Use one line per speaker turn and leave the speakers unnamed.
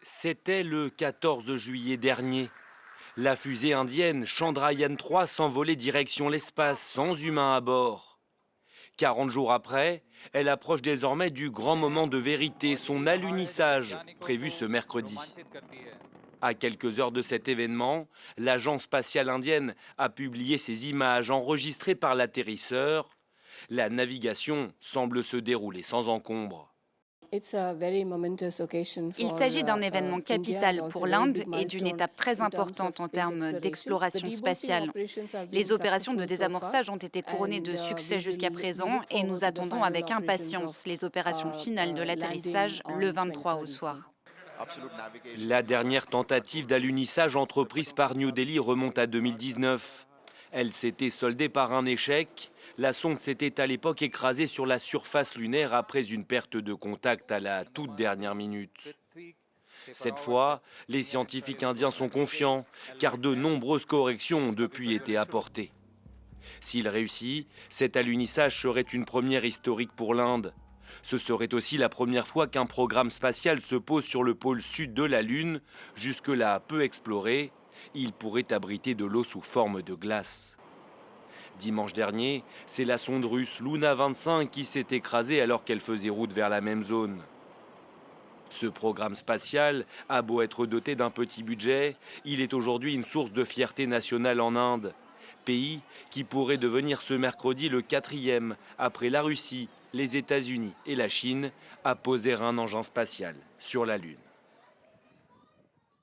C'était le 14 juillet dernier. La fusée indienne Chandrayaan-3 s'envolait direction l'espace sans humain à bord. 40 jours après, elle approche désormais du grand moment de vérité, son alunissage, prévu ce mercredi. À quelques heures de cet événement, l'agence spatiale indienne a publié ces images enregistrées par l'atterrisseur. La navigation semble se dérouler sans encombre.
Il s'agit d'un événement capital pour l'Inde et d'une étape très importante en termes d'exploration spatiale. Les opérations de désamorçage ont été couronnées de succès jusqu'à présent et nous attendons avec impatience les opérations finales de l'atterrissage le 23 au soir.
La dernière tentative d'alunissage entreprise par New Delhi remonte à 2019. Elle s'était soldée par un échec. La sonde s'était à l'époque écrasée sur la surface lunaire après une perte de contact à la toute dernière minute. Cette fois, les scientifiques indiens sont confiants, car de nombreuses corrections ont depuis été apportées. S'il réussit, cet alunissage serait une première historique pour l'Inde. Ce serait aussi la première fois qu'un programme spatial se pose sur le pôle sud de la Lune, jusque-là peu exploré. Il pourrait abriter de l'eau sous forme de glace. Dimanche dernier, c'est la sonde russe Luna 25 qui s'est écrasée alors qu'elle faisait route vers la même zone. Ce programme spatial a beau être doté d'un petit budget, il est aujourd'hui une source de fierté nationale en Inde, pays qui pourrait devenir ce mercredi le 4e, après la Russie, les États-Unis et la Chine, à poser un engin spatial sur la Lune.